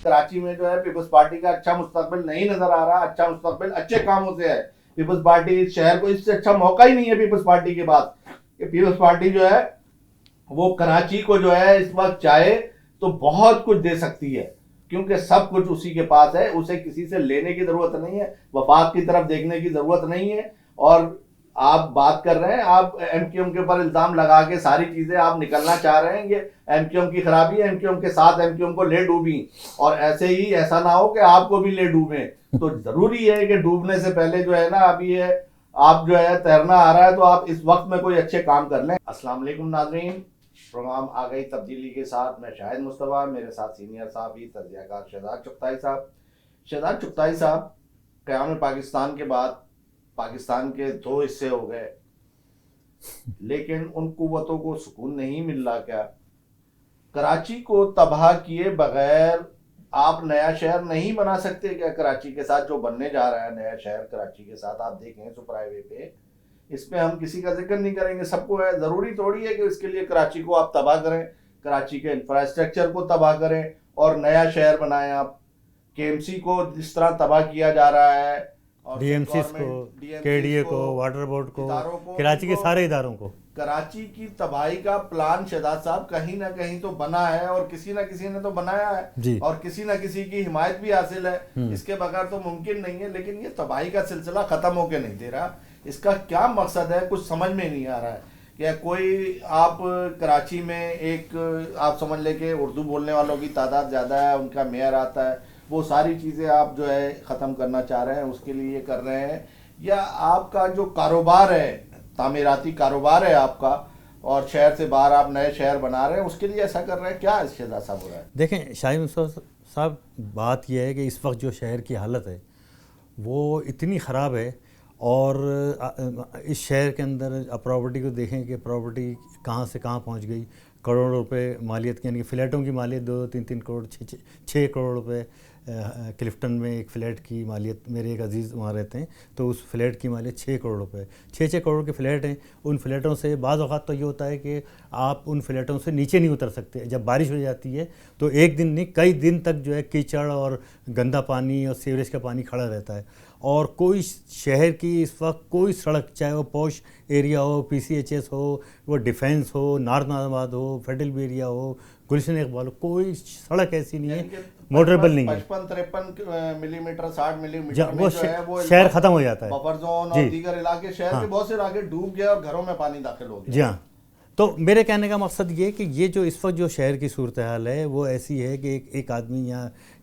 कराची में जो है पीपल्स पार्टी का अच्छा मुस्तकबिल नहीं नजर आ रहा। अच्छा मुस्तकबिल अच्छे कामों से है। पीपल्स पार्टी इस शहर को, इससे अच्छा मौका ही नहीं है पीपल्स पार्टी के पास। पीपल्स पार्टी जो है वो कराची को जो है इस वक्त चाहे तो बहुत कुछ दे सकती है, क्योंकि सब कुछ उसी के पास है। उसे किसी से लेने की जरूरत नहीं है, वफाक की तरफ देखने की जरूरत नहीं है। और आप बात कर रहे हैं, आप एमक्यूएम के ऊपर इल्जाम लगा के सारी चीजें आप निकलना चाह रहे हैं। ये एमक्यूएम की खराबी है, एमक्यूएम के साथ एमक्यूएम को ले डूबी, और ऐसे ही ऐसा ना हो कि आपको भी ले डूबे। तो जरूरी है कि डूबने से पहले जो है ना, अभी ये आप जो है तैरना आ रहा है तो आप इस वक्त में कोई अच्छे काम कर लें। अस्सलाम वालेकुम नाज़रीन, प्रोग्राम आ गई तब्दीली के साथ। मैं शाहिद मुस्तफ़ा, मेरे साथ सीनियर साहबी तजज़ियाकार शहजाद चुगताई साहब। शहजाद चुगताई साहब, क़याम पाकिस्तान के बाद पाकिस्तान के दो हिस्से हो गए, लेकिन उन कुव्वतों को सुकून नहीं मिल रहा। क्या कराची को तबाह किए बगैर आप नया शहर नहीं बना सकते क्या? कराची के साथ जो बनने जा रहा है नया शहर, कराची के साथ आप देखें सुपर हाईवे पे, इस पे हम किसी का जिक्र नहीं करेंगे। सबको है, जरूरी थोड़ी है कि इसके लिए कराची को आप तबाह करें, कराची के इंफ्रास्ट्रक्चर को तबाह करें और नया शहर बनाएं। आप केएमसी को जिस तरह तबाह किया जा रहा है, और डीएमसी को, केडीए को, वाटर बोर्ड को, कराची के सारे इदारों को, कराची की तबाही का प्लान शहजाद साहब कहीं ना कहीं तो बना है, और किसी ना किसी ने तो बनाया है, और किसी ना किसी की हिमायत भी हासिल है। इसके बगैर तो मुमकिन नहीं है। लेकिन ये तबाही का सिलसिला खत्म होके नहीं दे रहा। इसका क्या मकसद है, कुछ समझ में नहीं आ रहा है। क्या कोई आप कराची में एक आप समझ ले कि उर्दू बोलने वालों की तादाद ज़्यादा है, उनका मेयर आता है, वो सारी चीज़ें आप जो है ख़त्म करना चाह रहे हैं, उसके लिए ये कर रहे हैं? या आपका जो कारोबार है, तामीराती कारोबार है आपका, और शहर से बाहर आप नए शहर बना रहे हैं, उसके लिए ऐसा कर रहे हैं? क्या शहजाद साहब हो रहा है? देखें शाहिद मुस्तफा साहब, बात यह है कि इस वक्त जो शहर की हालत है वो इतनी ख़राब है, और इस शहर के अंदर आप प्रॉपर्टी को देखें कि प्रॉपर्टी कहाँ से कहाँ पहुँच गई। करोड़ों रुपए मालियत की, यानी कि फ़्लैटों की मालियत 2-3 करोड़, 6 करोड़ रुपए। क्लिफ्टन में एक फ़्लैट की मालियत, मेरे एक अजीज़ वहाँ रहते हैं, तो उस फ्लैट की मालियत 6 करोड़ रुपए। 6-6 करोड़ के फ़्लैट हैं। उन फ्लैटों से बाज़ औक़ात तो ये होता है कि आप उन फ्लैटों से नीचे नहीं उतर सकते। जब बारिश हो जाती है तो एक दिन नहीं, कई दिन तक जो है कीचड़ और गंदा पानी और सीवरेज का पानी खड़ा रहता है। और कोई शहर की इस वक्त कोई सड़क, चाहे वो पॉश एरिया हो, पीसीएचएस हो, वो डिफेंस हो, नार्थ नाज़ाबाद हो, फेडरल एरिया हो, गुलशन इकबाल हो, कोई सड़क ऐसी नहीं है मोटरेबल नहीं है। 55-53 मिलीमीटर 60 मिलीमीटर वो शहर ख़त्म हो जाता है। बफर जोन और दीगर इलाके, शहर के बहुत से इलाके डूब गए और घरों में पानी दाखिल हो गया। जी हाँ। तो मेरे कहने का मकसद ये कि ये जो इस वक्त जो शहर की सूरत हाल है वो ऐसी है कि एक आदमी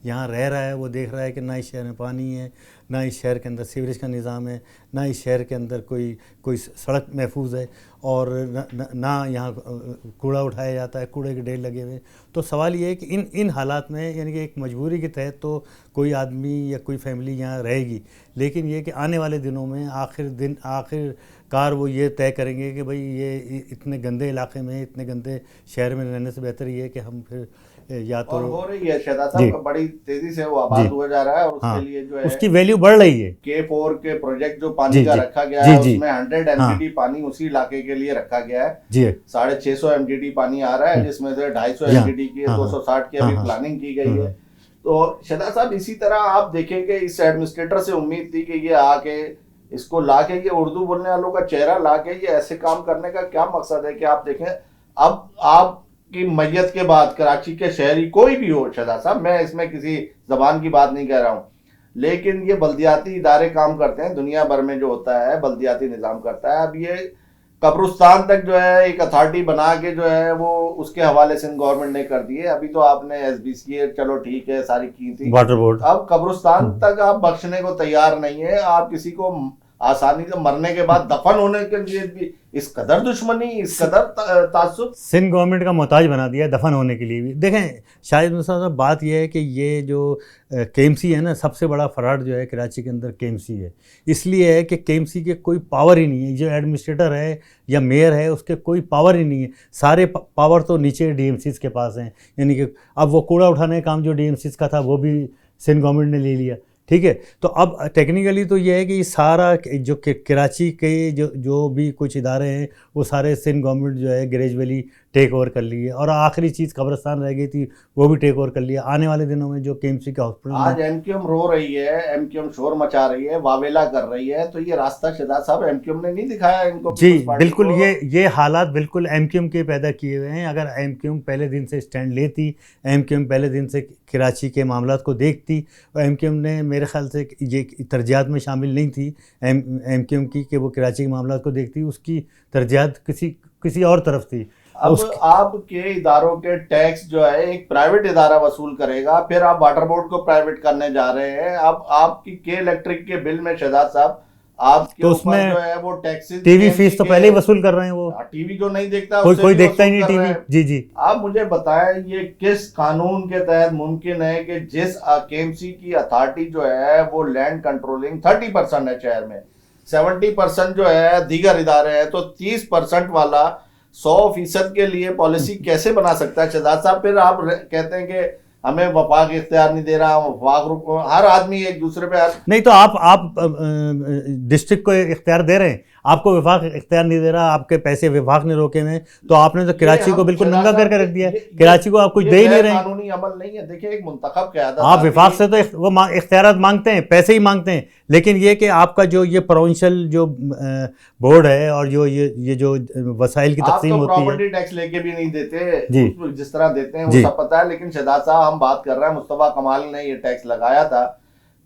यहाँ रह रहा है, वो देख रहा है कि ना इस शहर में पानी है, ना इस शहर के अंदर सीवरेज का निज़ाम है, ना इस शहर के अंदर कोई सड़क महफूज है, और ना यहाँ कूड़ा उठाया जाता है, कूड़े के ढेर लगे हुए। तो सवाल ये है कि इन हालात में, यानी कि एक मजबूरी के तहत तो कोई आदमी या कोई फैमिली यहाँ रहेगी, लेकिन ये कि आने वाले दिनों में आखिरकार वो ये तय करेंगे कि भाई ये इतने गंदे इलाके में, इतने गंदे शहर में रहने से बेहतर ये है कि हम फिर या तो, और हो रही है शहजाद साहब, बड़ी तेजी से वो आबाद हुआ जा रहा है, और उसके लिए जो है उसकी वैल्यू बढ़ रही है। K4 के प्रोजेक्ट जो पानी का रखा गया है, उसमें 100 MTD पानी उसी इलाके के लिए रखा गया है। 650 MTD पानी आ रहा है, जिसमें से 250 MTD की 260 की अभी प्लानिंग की गई है। तो शहजाद साहब, इसी तरह आप देखेंगे इस एडमिनिस्ट्रेटर से उम्मीद थी कि ये आके इसको लाके, ये उर्दू बोलने वालों का चेहरा लाके ये ऐसे काम करने का क्या मकसद है? कि आप देखें, अब आप की मैयत के बाद कराची के शहरी कोई भी हो शहजाद साहब, मैं इसमें किसी जबान की बात नहीं कह रहा हूँ, लेकिन ये बल्दियाती इदारे काम करते हैं, दुनिया भर में जो होता है बल्दियाती निज़ाम करता है। अब ये कब्रिस्तान तक जो है एक अथॉरिटी बना के जो है वो उसके हवाले सिंध गवर्नमेंट ने कर दिए। अभी तो आपने SBCA चलो ठीक है सारी की थी, वाटर बोर्ड, अब कब्रिस्तान तक आप बख्शने को तैयार नहीं है। आप किसी को आसानी से मरने के बाद दफन होने के लिए भी इस कदर दुश्मनी, इस कदर तासुब, सिंध गवर्नमेंट का मोहताज बना दिया दफन होने के लिए भी। देखें शाहिद मुस्तफा साहब, बात यह है कि ये जो KMC है ना, सबसे बड़ा फ्रॉड जो है कराची के अंदर KMC है। इसलिए है कि KMC के कोई पावर ही नहीं है। जो एडमिनिस्ट्रेटर है या मेयर है उसके कोई पावर ही नहीं है। सारे पावर तो नीचे DMCs के पास हैं। यानी कि अब वो कूड़ा उठाने का काम जो DMCs का था वो भी सिंध गवर्नमेंट ने ले लिया। ठीक है, तो अब टेक्निकली तो ये है कि सारा जो कराची के जो भी कुछ इदारे हैं वो सारे सिंध गवर्नमेंट जो है ग्रेजुअली टेक ओवर कर लिए, और आखिरी चीज़ कब्रिस्तान रह गई थी वो भी टेक ओवर कर लिया। आने वाले दिनों में जो केएमसी का आज हॉस्पिटल, एमक्यूएम रो रही है, एमक्यूएम शोर मचा रही है, वावेला कर रही है, तो ये रास्ता शहजाद साहब एमक्यूएम ने नहीं दिखाया इनको, जी पीपल्स पार्टी बिल्कुल, को। ये हालात बिल्कुल एमक्यूएम के पैदा किए हुए हैं। अगर एमक्यूएम पहले दिन से स्टैंड लेती, एमक्यूएम पहले दिन से कराची के मामलात को देखती, और एमक्यूएम ने मेरे ख्याल से ये तरजीहात में शामिल नहीं थी एमक्यूएम की कि वो कराची के मामलात को देखती, उसकी तरजीहात किसी और तरफ थी। अब आपके इदारों के टैक्स जो है एक प्राइवेट इदारा वसूल करेगा, फिर आप वाटर बोर्ड को प्राइवेट करने जा रहे हैं। अब आपकी के इलेक्ट्रिक के बिल में शहजाद साहब आपके तो ऊपर उसमें जो है वो टैक्सेस, टीवी फीस तो पहले ही वसूल कर रहे हैं वो, टीवी जो नहीं देखता कोई देखता ही नहीं टीवी। जी जी, आप मुझे बताएं ये किस कानून के तहत मुमकिन है कि जिस केएमसी की अथॉरिटी जो है वो लैंड कंट्रोलिंग 30% है शहर में, 70% जो है दीगर इदारे हैं, तो 30% वाला 100% के लिए पॉलिसी कैसे बना सकता है शहजाद साहब? फिर आप कहते हैं कि हमें वफाक इख्तियार नहीं दे रहा, वफाक हर आदमी एक दूसरे पे नहीं तो आप डिस्ट्रिक्ट को इख्तियार दे रहे हैं, आपको विभाग इख्तियार नहीं दे रहा, आपके पैसे विभाग ने रोके हुए, तो आपने तो कराची को बिल्कुल नंगा करके रख दिया। कराची को आप कुछ दे ही नहीं रहे, कानूनी अमल नहीं है। देखिए एक मुंतखब क़यादत, आप विभाग से तो वो इख्तियार मांगते हैं, पैसे ही मांगते हैं, लेकिन ये कि आपका जो ये प्रोविंशियल जो बोर्ड है और जो ये जो वसाइल की तकसीम तो होती है, प्रॉपर्टी टैक्स लेके भी नहीं देते जी, जिस तरह देते हैं वो सब पता है। लेकिन शहजाद साहब हम बात कर रहे हैं, मुस्तफा कमाल ने ये टैक्स लगाया था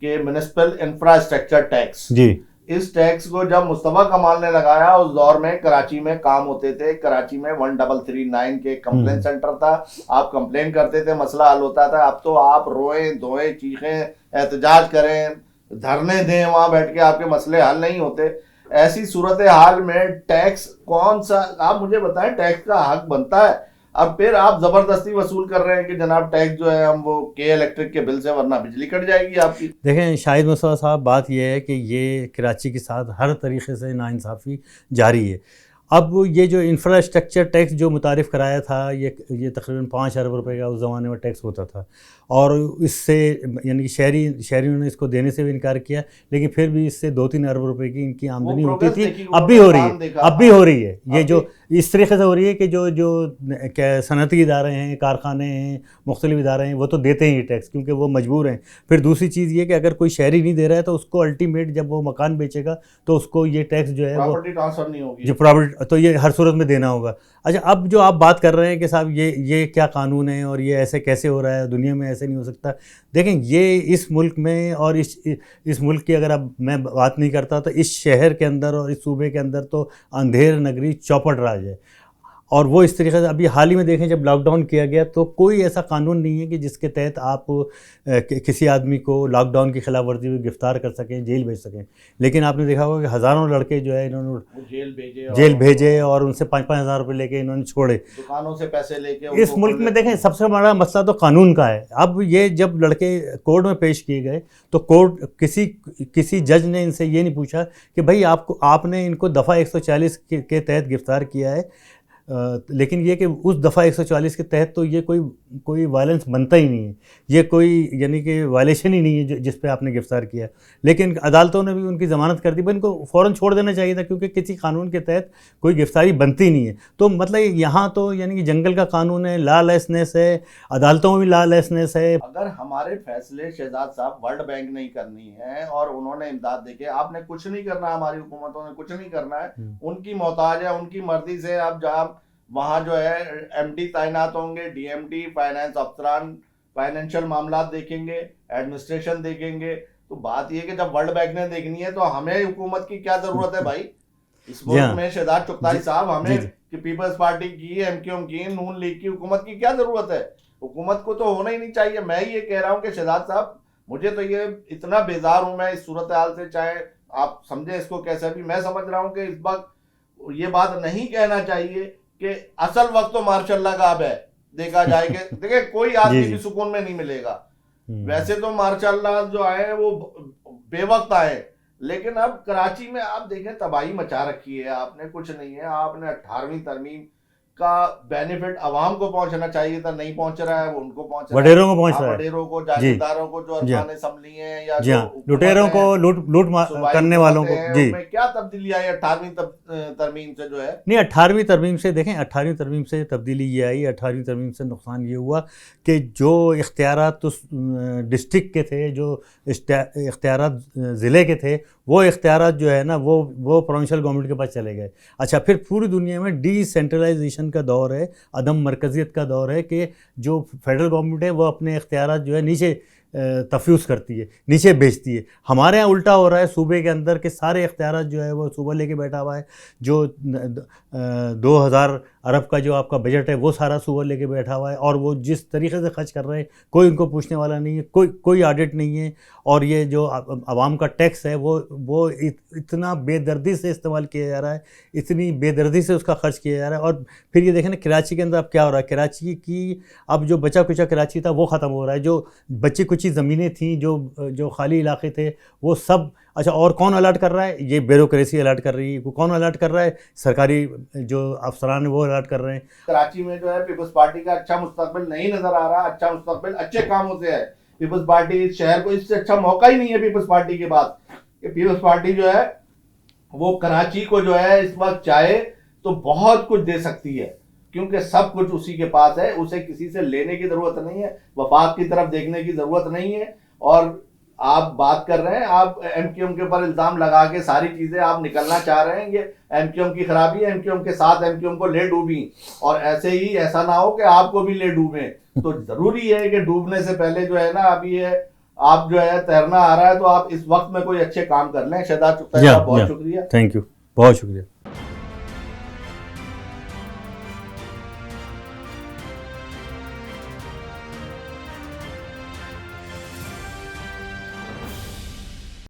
कि म्युनिसिपल इंफ्रास्ट्रक्चर टैक्स जी। इस टैक्स को जब मुस्तफा कमाल ने लगाया, उस दौर में कराची में काम होते थे, कराची में 1339 के कंप्लेन सेंटर था, आप कंप्लेन करते थे, मसला हल होता था। अब तो आप रोएं धोएं चीखें एहतजाज करें, धरने दें, वहां बैठ के आपके मसले हल नहीं होते। ऐसी सूरत हाल में टैक्स कौन सा, आप मुझे बताएं, टैक्स का हक बनता है। अब फिर आप जबरदस्ती वसूल कर रहे हैं कि जनाब टैक्स जो है हम वो के इलेक्ट्रिक के बिल से, वरना बिजली कट जाएगी आपकी। देखें शाहिद मुस्तफा साहब, बात यह है कि ये कराची के साथ हर तरीके से नाइंसाफ़ी जारी है। अब ये जो इंफ्रास्ट्रक्चर टैक्स जो मुतारिफ़ कराया था, ये तकरीबन 5 अरब रुपए का उस ज़माने में टैक्स होता था, और इससे यानी कि शहरियों ने इसको देने से भी इनकार किया, लेकिन फिर भी इससे 2-3 अरब रुपए की इनकी आमदनी होती थी। अब भी हो रही है, अब भी हो रही है। ये जो इस तरीके से हो रही है कि जो क्या सनती इदारे हैं, कारखाने हैं, मुख्तलिफ इदारे हैं, वो तो देते हैं ये टैक्स क्योंकि वो मजबूर हैं। फिर दूसरी चीज़ ये कि अगर कोई शहरी नहीं दे रहा है तो उसको अल्टीमेट जब वो मकान बेचेगा तो उसको ये टैक्स जो है वो प्रॉपर्टी ट्रांसफर नहीं होगी, जो प्रॉपर्टी, तो ये हर सूरत में देना होगा। अच्छा, अब जो आप बात कर रहे हैं कि साहब ये क्या कानून है और ये ऐसे कैसे हो रहा है, दुनिया में ऐसे नहीं हो सकता। देखें, ये इस मुल्क में और इस मुल्क की अगर अब मैं बात नहीं करता तो इस शहर के अंदर और इस सूबे के अंदर तो अंधेर नगरी चौपट राज है। और वो इस तरीके से अभी हाल ही में देखें जब लॉकडाउन किया गया तो कोई ऐसा कानून नहीं है कि जिसके तहत आप किसी आदमी को लॉकडाउन की खिलाफ वर्जी में गिरफ्तार कर सकें, जेल भेज सकें। लेकिन आपने देखा होगा कि हज़ारों लड़के जो है इन्होंने जेल भेजे और उनसे 5-5 हज़ार रुपये लेके इन्होंने छोड़े, दुकानों से पैसे लेके। इस मुल्क में देखें सबसे बड़ा मसला तो कानून का है। अब ये जब लड़के कोर्ट में पेश किए गए तो कोर्ट किसी जज ने इनसे ये नहीं पूछा कि भाई आपने इनको दफ़ा 140 के तहत गिरफ्तार किया है, लेकिन ये कि उस दफ़ा 140 के तहत तो ये कोई वायलेंस बनता ही नहीं है, ये कोई यानी कि वायलेशन ही नहीं है जिस पे आपने गिरफ्तार किया। लेकिन अदालतों ने भी उनकी ज़मानत कर दी, पर इनको फ़ौरन छोड़ देना चाहिए था क्योंकि किसी कानून के तहत कोई गिरफ्तारी बनती नहीं है। तो मतलब यहाँ तो यानी कि जंगल का कानून है, लॉलेसनेस है, अदालतों में भी लॉलेसनेस है। अगर हमारे फैसले शहजाद साहब वर्ल्ड बैंक नहीं करनी है और उन्होंने इमदाद देके, आपने कुछ नहीं करना, हमारी हुकूमतों ने कुछ नहीं करना है, उनकी मोहताज है, उनकी मर्जी से आप जहाँ वहां जो है एमडी तैनात होंगे, डीएमडी फाइनेंस अफसरान फाइनेंशियल मामला देखेंगे, एडमिनिस्ट्रेशन देखेंगे। तो बात यह कि जब वर्ल्ड बैंक ने देखनी है तो हमें हुकूमत की क्या जरूरत है भाई इस मुल्क में? शहजाद चुगताई साहब, हमें कि पीपल्स पार्टी की, एमक्यूएम की, नून लीग की हुकूमत की क्या जरूरत है? हुकूमत को तो होना ही नहीं चाहिए। मैं ये कह रहा हूं कि शहजाद साहब, मुझे तो ये इतना बेजार हूं मैं इस सूरत हाल से, चाहे आप समझे इसको कैसे भी, मैं समझ रहा हूं कि इस वक्त ये बात नहीं कहना चाहिए कि असल वक्त तो मार्शल का अब है, देखा जाए कि देखिए कोई आदमी भी सुकून में नहीं मिलेगा। वैसे तो मार्शल जो आए वो बेवक्त आए, लेकिन अब कराची में आप देखें तबाही मचा रखी है आपने, कुछ नहीं है। आपने 18वीं तरमीम का बेनिफिट आवाम को पहुंचना चाहिए था, नहीं पहुंच रहा है, वो उनको पहुंच रहा है। वडेरों को पहुंच हाँ, रहा है। वडेरों को, जी जागीरदारों को, जो जी हाँ अरकान असम्बली हैं या जी जो हाँ, हुकूमत लुटेरों है, को लूट सूबाई करने वालों हुकूमतें को। हैं, जी उनमें क्या तब्दीली आई 18वीं तरमीम से जो है? नहीं, 18वीं तरमीम से देखें, 18वीं तरमीम से तब्दीली ये आई, 18वीं तरमीम से नुकसान ये हुआ कि जो इख्तियारात उस डिस्ट्रिक्ट के थे, जो इख्तियारात ज़िले के थे, वो इख्तियारात जो है ना वो प्रोविंशियल गवर्नमेंट के पास चले गए। अच्छा, फिर पूरी दुनिया में डिसेंट्रलाइजेशन का दौर है, अदम मरकज़ियत का दौर है कि जो फेडरल गवर्नमेंट है वो अपने इख्तियारात जो है नीचे तफ्यूज़ करती है, नीचे बेचती है। हमारे यहाँ उल्टा हो रहा है, सूबे के अंदर के सारे इख्तियारात जो है वो सूबा लेके बैठा हुआ है। जो 2000 अरब का जो आपका बजट है वो सारा सूबा लेके बैठा हुआ है, और वो जिस तरीके से खर्च कर रहे हैं कोई उनको पूछने वाला नहीं है, कोई ऑडिट नहीं है। और ये जो आवाम का टैक्स है वो इतना बेदर्दी से इस्तेमाल किया जा रहा है, इतनी बेदर्दी से उसका खर्च किया जा रहा है। और फिर ये देखें ना, कराची के अंदर अब क्या हो रहा है, कराची की अब जो बचा कुचा कराची था वो ख़त्म हो रहा है। जो बची कुची ज़मीनें थी, जो खाली इलाके थे, वो सब। अच्छा, और कौन अलर्ट कर रहा है? ये ब्यूरोक्रेसी अलर्ट कर रही है। कौन अलर्ट कर रहा है? सरकारी जो अफसरान है वो अलर्ट कर रहे हैं। कराची में जो है पीपल्स पार्टी का अच्छा मुस्तकबिल नहीं नजर आ रहा। अच्छा मुस्तकबिल अच्छे कामों से है। पीपल्स पार्टी इस शहर को, इससे अच्छा मौका ही नहीं है पीपल्स पार्टी के पास। पीपल्स पार्टी जो है वो कराची को जो है इस वक्त चाहे तो बहुत कुछ दे सकती है, क्योंकि सब कुछ उसी के पास है। उसे किसी से लेने की जरूरत नहीं है, वफाक की तरफ देखने की जरूरत नहीं है। और आप बात कर रहे हैं, आप एमक्यूएम के ऊपर इल्जाम लगा के सारी चीजें आप निकलना चाह रहे हैं। ये एमक्यूएम की खराबी है, एमक्यूएम के साथ एमक्यूएम को ले डूबी, और ऐसे ही ऐसा ना हो कि आपको भी ले डूबे। तो जरूरी है कि डूबने से पहले जो है ना, अभी ये आप जो है तैरना आ रहा है, तो आप इस वक्त में कोई अच्छे काम कर लें। शहजाद चुगताई साहब, बहुत शुक्रिया। थैंक यू, बहुत शुक्रिया।